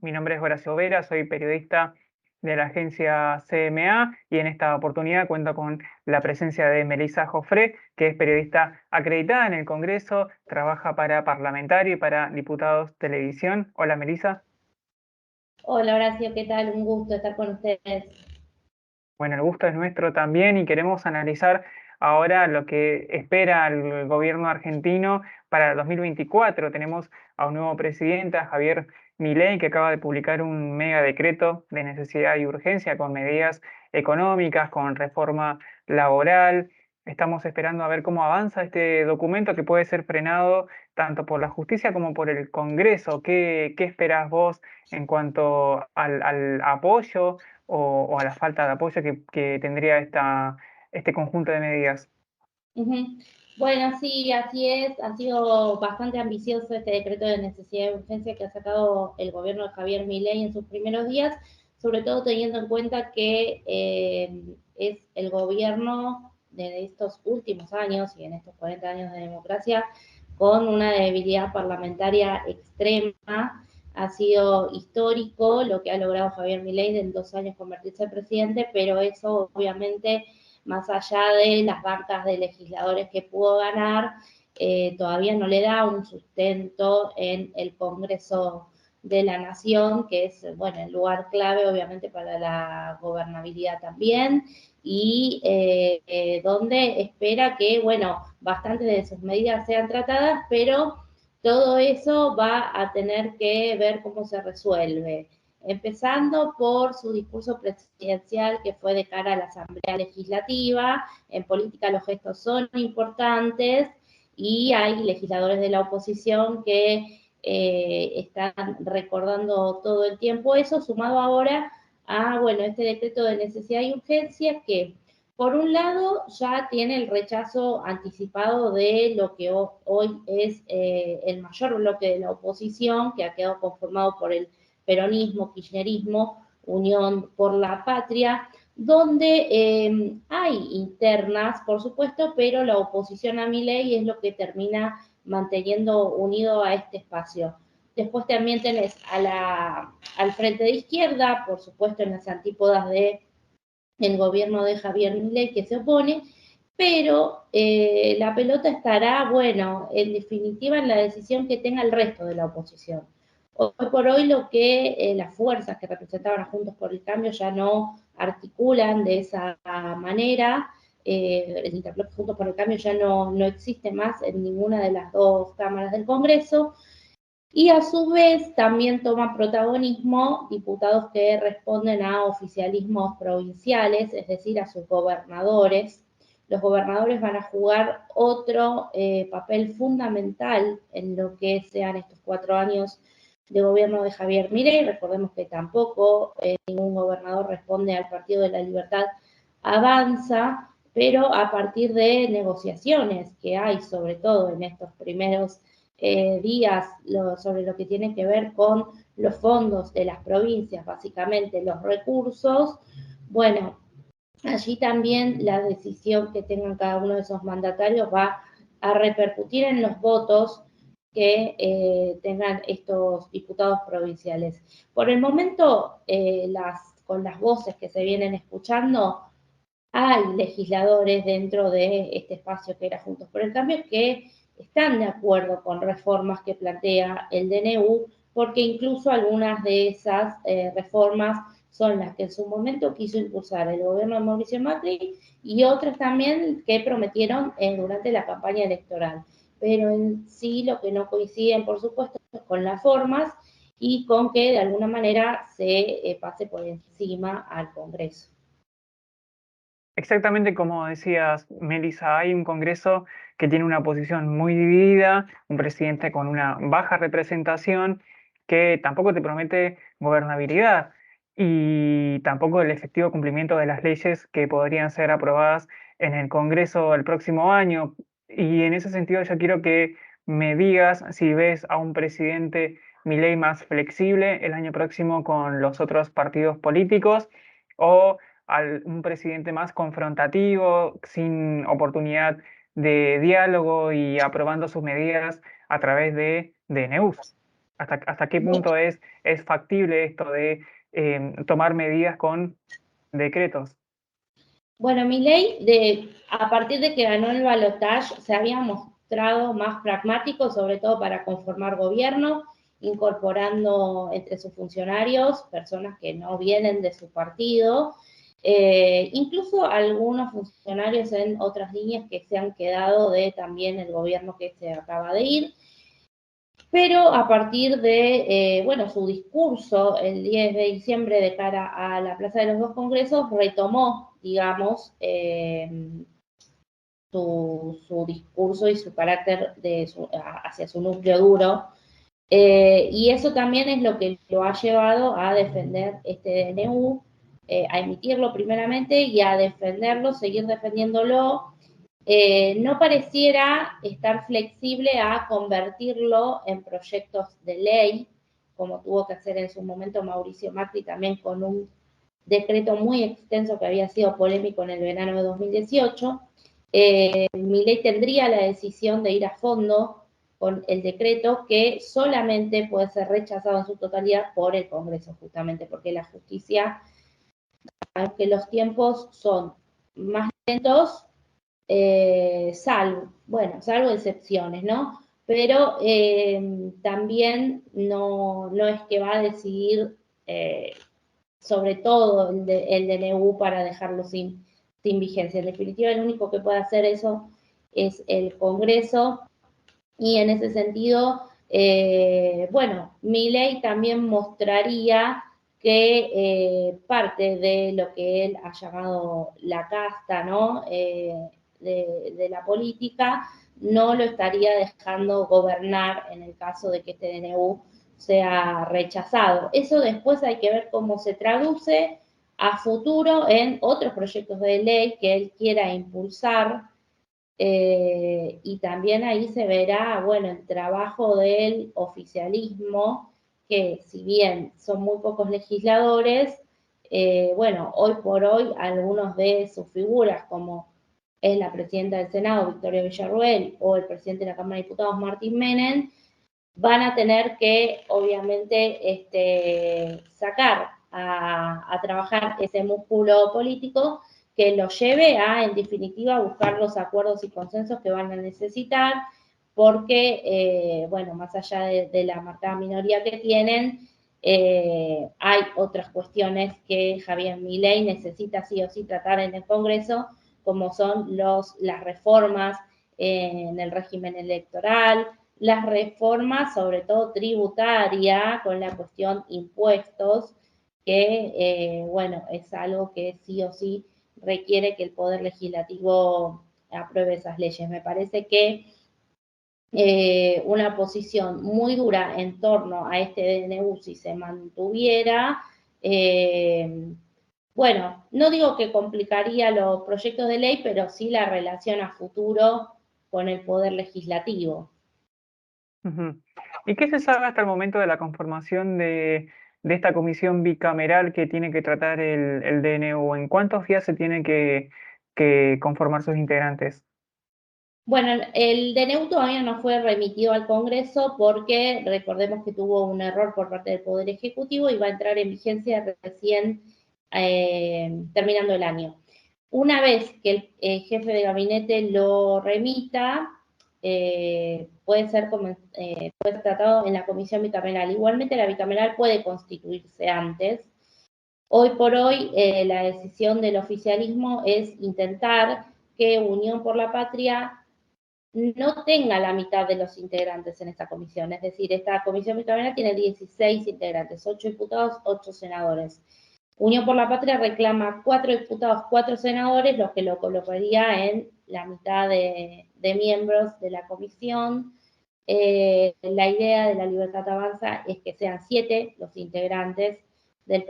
Mi nombre es Horacio Vera, soy periodista de la agencia CMA y en esta oportunidad cuento con la presencia de Melissa Jofré, que es periodista acreditada en el Congreso, trabaja para parlamentario y para diputados televisión. Hola Melissa. Hola Horacio, ¿qué tal? Un gusto estar con ustedes. Bueno, el gusto es nuestro también y queremos analizar ahora lo que espera el gobierno argentino para el 2024. Tenemos a un nuevo presidente, a Javier Milei, que acaba de publicar un mega decreto de necesidad y urgencia con medidas económicas, con reforma laboral. Estamos esperando a ver cómo avanza este documento que puede ser frenado tanto por la justicia como por el Congreso. ¿Qué esperás vos en cuanto al apoyo o a la falta de apoyo que tendría este conjunto de medidas? Ujú. Bueno, sí, así es. Ha sido bastante ambicioso este decreto de necesidad y urgencia que ha sacado el gobierno de Javier Milei en sus primeros días, sobre todo teniendo en cuenta que es el gobierno de estos últimos años y en estos 40 años de democracia con una debilidad parlamentaria extrema. Ha sido histórico lo que ha logrado Javier Milei en 2 años convertirse en presidente, pero eso obviamente más allá de las bancas de legisladores que pudo ganar, todavía no le da un sustento en el Congreso de la Nación, que es, bueno, el lugar clave obviamente para la gobernabilidad también, y donde espera que, bueno, bastantes de sus medidas sean tratadas, pero todo eso va a tener que ver cómo se resuelve empezando por su discurso presidencial que fue de cara a la Asamblea Legislativa. En política los gestos son importantes y hay legisladores de la oposición que están recordando todo el tiempo eso, sumado ahora a, bueno, este decreto de necesidad y urgencia que por un lado, ya tiene el rechazo anticipado de lo que hoy es el mayor bloque de la oposición, que ha quedado conformado por el peronismo, kirchnerismo, Unión por la Patria, donde hay internas, por supuesto, pero la oposición a mi ley es lo que termina manteniendo unido a este espacio. Después también tenés al frente de izquierda, por supuesto en las antípodas de el gobierno de Javier Milei que se opone, pero la pelota estará, bueno, en definitiva en la decisión que tenga el resto de la oposición. Hoy por hoy lo que las fuerzas que representaban a Juntos por el Cambio ya no articulan de esa manera, el interbloque Juntos por el Cambio ya no existe más en ninguna de las dos cámaras del Congreso, y a su vez también toman protagonismo diputados que responden a oficialismos provinciales, es decir, a sus gobernadores. Los gobernadores van a jugar otro papel fundamental en lo que sean estos 4 años de gobierno de Javier Milei. Recordemos que tampoco ningún gobernador responde al Partido de la Libertad Avanza, pero a partir de negociaciones que hay, sobre todo en estos primeros días sobre lo que tiene que ver con los fondos de las provincias, básicamente los recursos, bueno, allí también la decisión que tengan cada uno de esos mandatarios va a repercutir en los votos que tengan estos diputados provinciales. Por el momento, con las voces que se vienen escuchando, hay legisladores dentro de este espacio que era Juntos por el Cambio que están de acuerdo con reformas que plantea el DNU, porque incluso algunas de esas reformas son las que en su momento quiso impulsar el gobierno de Mauricio Macri y otras también que prometieron durante la campaña electoral. Pero en sí lo que no coinciden, por supuesto, es con las formas y con que de alguna manera se pase por encima al Congreso. Exactamente como decías, Melissa, hay un Congreso que tiene una posición muy dividida, un presidente con una baja representación que tampoco te promete gobernabilidad y tampoco el efectivo cumplimiento de las leyes que podrían ser aprobadas en el Congreso el próximo año. Y en ese sentido yo quiero que me digas si ves a un presidente Milei más flexible el año próximo con los otros partidos políticos o un presidente más confrontativo, sin oportunidad de diálogo y aprobando sus medidas a través de DNUs. ¿Hasta qué punto es factible esto de tomar medidas con decretos? Bueno, Milei, a partir de que ganó el balotaje, se había mostrado más pragmático, sobre todo para conformar gobierno, incorporando entre sus funcionarios personas que no vienen de su partido, incluso algunos funcionarios en otras líneas que se han quedado de también el gobierno que se acaba de ir. Pero a partir de, bueno, su discurso el 10 de diciembre de cara a la Plaza de los Dos Congresos retomó, digamos, su discurso y su carácter hacia su núcleo duro. Y eso también es lo que lo ha llevado a defender este DNU, a emitirlo primeramente y a defenderlo, seguir defendiéndolo. No pareciera estar flexible a convertirlo en proyectos de ley, como tuvo que hacer en su momento Mauricio Macri también con un decreto muy extenso que había sido polémico en el verano de 2018. Milei tendría la decisión de ir a fondo con el decreto que solamente puede ser rechazado en su totalidad por el Congreso, justamente porque la justicia, aunque los tiempos son más lentos, salvo excepciones, ¿no? Pero también no es que va a decidir sobre todo el DNU para dejarlo sin vigencia. En definitiva, el único que puede hacer eso es el Congreso y en ese sentido, bueno, mi ley también mostraría que parte de lo que él ha llamado la casta, ¿no? De la política, no lo estaría dejando gobernar en el caso de que este DNU sea rechazado. Eso después hay que ver cómo se traduce a futuro en otros proyectos de ley que él quiera impulsar. Y también ahí se verá, bueno, el trabajo del oficialismo, que si bien son muy pocos legisladores, bueno, hoy por hoy algunos de sus figuras, como es la presidenta del Senado, Victoria Villarruel, o el presidente de la Cámara de Diputados, Martín Menem, van a tener que, obviamente, sacar a trabajar ese músculo político que lo lleve a, en definitiva, buscar los acuerdos y consensos que van a necesitar, porque, bueno, más allá de la marcada minoría que tienen, hay otras cuestiones que Javier Milei necesita sí o sí tratar en el Congreso, como son las reformas en el régimen electoral, las reformas, sobre todo tributaria, con la cuestión impuestos, que, bueno, es algo que sí o sí requiere que el Poder Legislativo apruebe esas leyes. Me parece que una posición muy dura en torno a este DNU, si se mantuviera, bueno, no digo que complicaría los proyectos de ley, pero sí la relación a futuro con el Poder Legislativo. ¿Y qué se sabe hasta el momento de la conformación de esta comisión bicameral que tiene que tratar el DNU? ¿En cuántos días se tiene que conformar sus integrantes? Bueno, el DNU todavía no fue remitido al Congreso porque recordemos que tuvo un error por parte del Poder Ejecutivo y va a entrar en vigencia recién terminando el año. Una vez que el jefe de gabinete lo remita, puede ser tratado en la comisión bicameral. Igualmente la bicameral puede constituirse antes. Hoy por hoy la decisión del oficialismo es intentar que Unión por la Patria no tenga la mitad de los integrantes en esta comisión. Es decir, esta comisión bicameral tiene 16 integrantes, 8 diputados, 8 senadores. Unión por la Patria reclama 4 diputados, 4 senadores, lo que lo colocaría en la mitad de miembros de la comisión. La idea de la Libertad Avanza es que sean 7 los integrantes del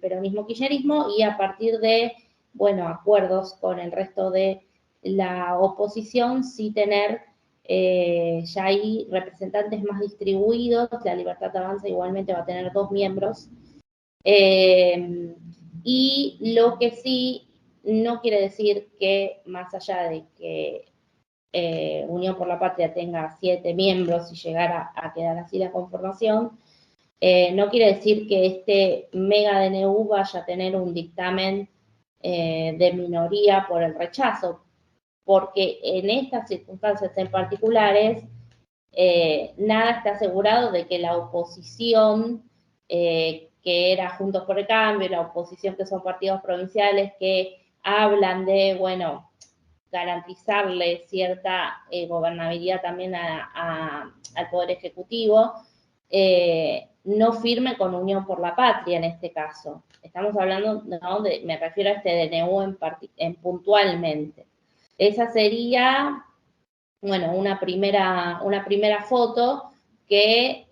peronismo kirchnerismo y a partir de, bueno, acuerdos con el resto de la oposición, sí tener ya hay representantes más distribuidos. La Libertad Avanza igualmente va a tener 2 miembros. Y lo que sí no quiere decir que más allá de que Unión por la Patria tenga 7 miembros y llegara a quedar así la conformación, no quiere decir que este mega DNU vaya a tener un dictamen de minoría por el rechazo, porque en estas circunstancias en particulares, nada está asegurado de que la oposición, que era Juntos por el Cambio, la oposición que son partidos provinciales que hablan de, bueno, garantizarle cierta gobernabilidad también al Poder Ejecutivo, no firme con Unión por la Patria en este caso. Estamos hablando, ¿no? Me refiero a este DNU puntualmente. Esa sería, bueno, una primera foto que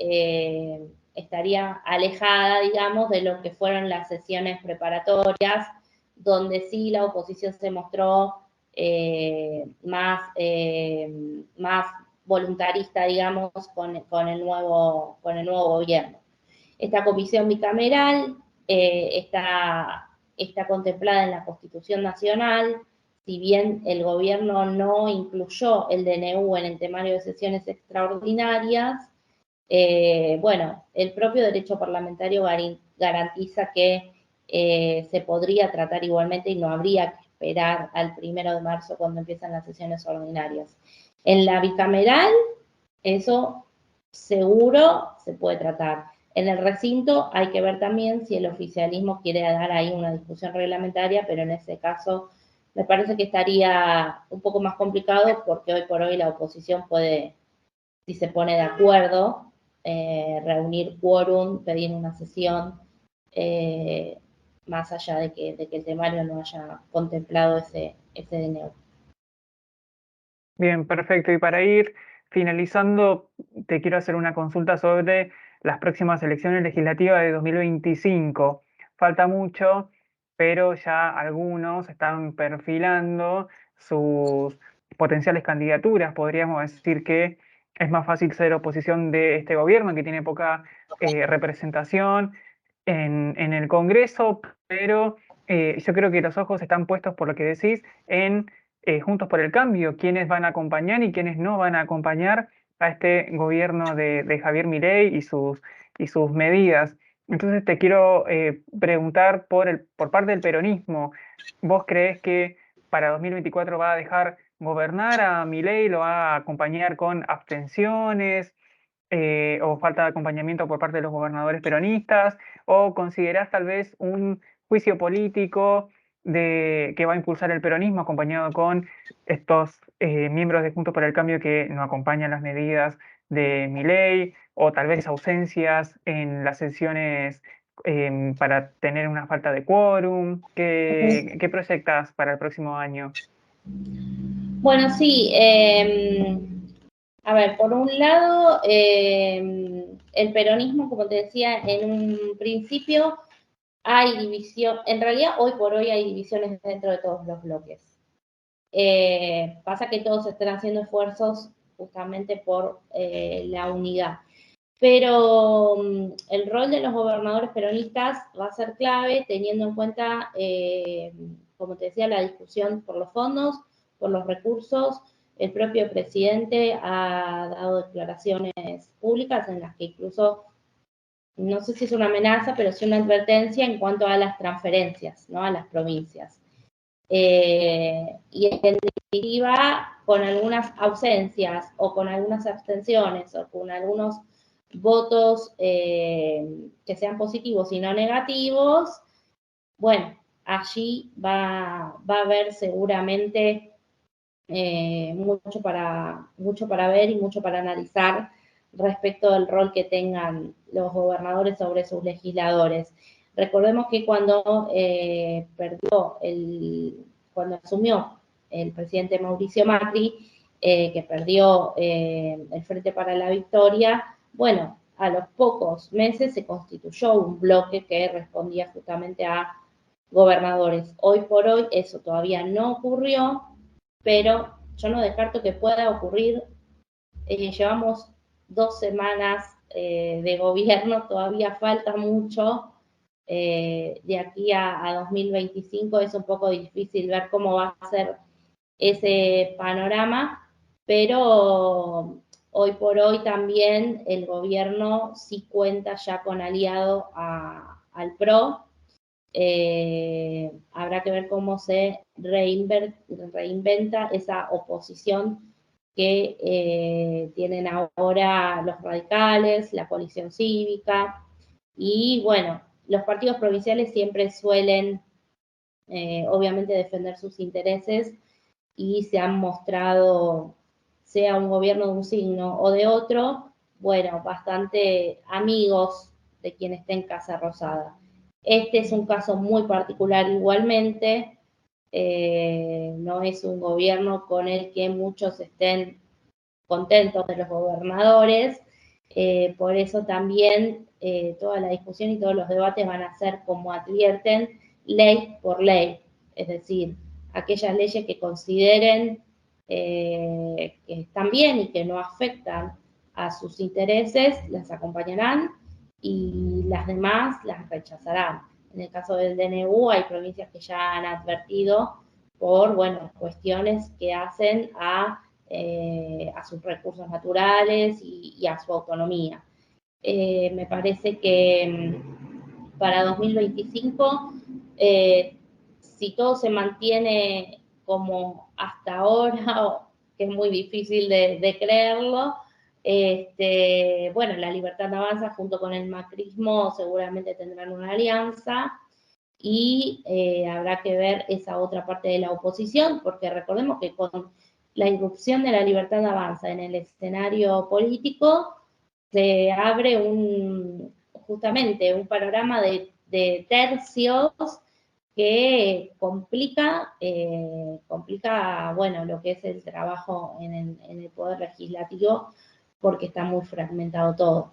estaría alejada, digamos, de lo que fueron las sesiones preparatorias, donde sí la oposición se mostró más voluntarista, digamos, con el nuevo gobierno. Esta comisión bicameral está contemplada en la Constitución Nacional. Si bien el gobierno no incluyó el DNU en el temario de sesiones extraordinarias, bueno, el propio derecho parlamentario garantiza que se podría tratar igualmente y no habría que esperar al 1 de marzo cuando empiezan las sesiones ordinarias. En la bicameral, eso seguro se puede tratar. En el recinto hay que ver también si el oficialismo quiere dar ahí una discusión reglamentaria, pero en ese caso me parece que estaría un poco más complicado porque hoy por hoy la oposición puede, si se pone de acuerdo, reunir quórum, pedir una sesión, más allá de que el temario no haya contemplado ese DNU. Bien, perfecto. Y para ir finalizando, te quiero hacer una consulta sobre las próximas elecciones legislativas de 2025. Falta mucho, pero ya algunos están perfilando sus potenciales candidaturas. Podríamos decir que es más fácil ser oposición de este gobierno, que tiene poca representación en el Congreso, pero yo creo que los ojos están puestos, por lo que decís, en Juntos por el Cambio, quiénes van a acompañar y quiénes no van a acompañar a este gobierno de Javier Milei y sus medidas. Entonces te quiero preguntar por parte del peronismo, ¿vos crees que para 2024 va a dejar gobernar a Milei, lo va a acompañar con abstenciones o falta de acompañamiento por parte de los gobernadores peronistas, o considerás tal vez un juicio político que va a impulsar el peronismo acompañado con estos miembros de Juntos por el Cambio que no acompañan las medidas de Milei, o tal vez ausencias en las sesiones para tener una falta de quórum? ¿Qué proyectas para el próximo año? Bueno, sí. A ver, por un lado, el peronismo, como te decía en un principio, hay división, en realidad hoy por hoy hay divisiones dentro de todos los bloques. Pasa que todos están haciendo esfuerzos justamente por la unidad. Pero el rol de los gobernadores peronistas va a ser clave teniendo en cuenta, como te decía, la discusión por los fondos, por los recursos. El propio presidente ha dado declaraciones públicas en las que incluso, no sé si es una amenaza, pero sí una advertencia en cuanto a las transferencias, ¿no? A las provincias. Y en definitiva, con algunas ausencias o con algunas abstenciones o con algunos votos que sean positivos y no negativos, bueno, allí va a haber seguramente mucho para ver y mucho para analizar respecto del rol que tengan los gobernadores sobre sus legisladores. Recordemos que cuando cuando asumió el presidente Mauricio Macri, que perdió el Frente para la Victoria, bueno, a los pocos meses se constituyó un bloque que respondía justamente a gobernadores. Hoy por hoy eso todavía no ocurrió, pero yo no descarto que pueda ocurrir. Llevamos 2 semanas de gobierno, todavía falta mucho. De aquí a 2025 es un poco difícil ver cómo va a ser ese panorama, pero hoy por hoy también el gobierno sí cuenta ya con aliado al PRO. Habrá que ver cómo se reinventa esa oposición que tienen ahora los radicales, la coalición cívica, y bueno, los partidos provinciales siempre suelen, obviamente, defender sus intereses y se han mostrado, sea un gobierno de un signo o de otro, bueno, bastante amigos de quien esté en Casa Rosada. Este es un caso muy particular igualmente, no es un gobierno con el que muchos estén contentos de los gobernadores, por eso también toda la discusión y todos los debates van a ser, como advierten, ley por ley, es decir, aquellas leyes que consideren que están bien y que no afectan a sus intereses, las acompañarán y las demás las rechazarán. En el caso del DNU hay provincias que ya han advertido por, bueno, cuestiones que hacen a sus recursos naturales y a su autonomía. Me parece que para 2025, si todo se mantiene como hasta ahora, que es muy difícil de creerlo, bueno, la Libertad Avanza junto con el macrismo seguramente tendrán una alianza y habrá que ver esa otra parte de la oposición, porque recordemos que con la irrupción de la Libertad Avanza en el escenario político se abre justamente un panorama de tercios que complica, bueno, lo que es el trabajo en el Poder Legislativo, porque está muy fragmentado todo.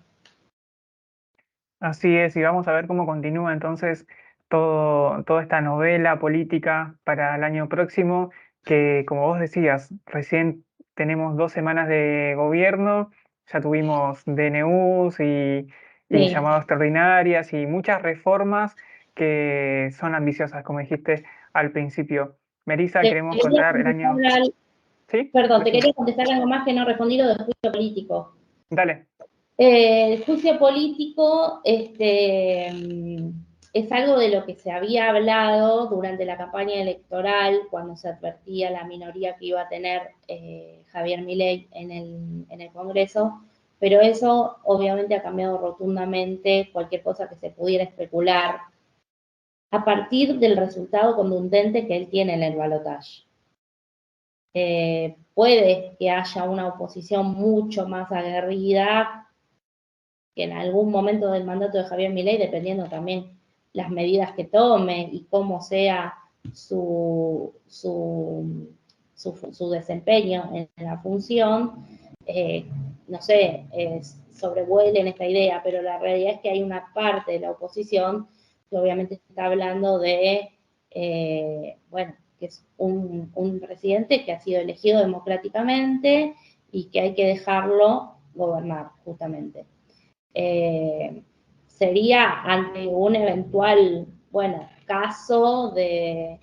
Así es, y vamos a ver cómo continúa entonces toda esta novela política para el año próximo, que como vos decías, recién tenemos 2 semanas de gobierno, ya tuvimos DNUs y Sí. llamadas extraordinarias y muchas reformas que son ambiciosas, como dijiste al principio. Melissa, Te queremos quería contar el contestar, año... ¿Sí? perdón, te Decime. quería contestar algo más que no he respondido del juicio político. Dale. El juicio político es algo de lo que se había hablado durante la campaña electoral, cuando se advertía la minoría que iba a tener Javier Milei en el Congreso, pero eso obviamente ha cambiado rotundamente cualquier cosa que se pudiera especular a partir del resultado contundente que él tiene en el balotaje. Puede que haya una oposición mucho más aguerrida que en algún momento del mandato de Javier Milei, dependiendo también las medidas que tome y cómo sea su desempeño en la función, no sé, sobrevuelen esta idea, pero la realidad es que hay una parte de la oposición que obviamente está hablando de, bueno, que es un presidente que ha sido elegido democráticamente y que hay que dejarlo gobernar, justamente. Sería ante un eventual, bueno, caso de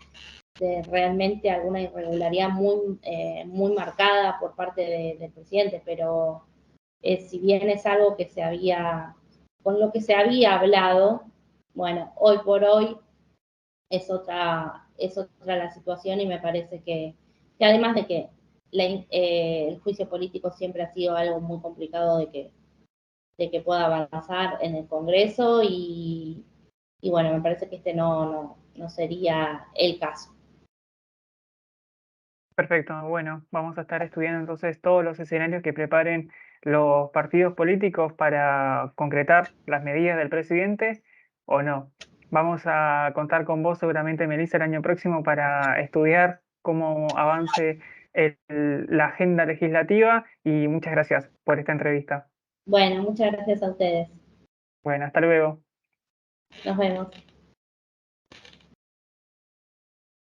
realmente alguna irregularidad muy marcada por parte del presidente, pero si bien es algo que con lo que se había hablado, bueno, hoy por hoy es otra la situación y me parece que además de que el juicio político siempre ha sido algo muy complicado de que pueda avanzar en el Congreso y bueno, me parece que este no sería el caso. Perfecto, bueno, vamos a estar estudiando entonces todos los escenarios que preparen los partidos políticos para concretar las medidas del presidente o no. Vamos a contar con vos seguramente, Melissa, el año próximo para estudiar cómo avance la agenda legislativa y muchas gracias por esta entrevista. Bueno, muchas gracias a ustedes. Bueno, hasta luego. Nos vemos.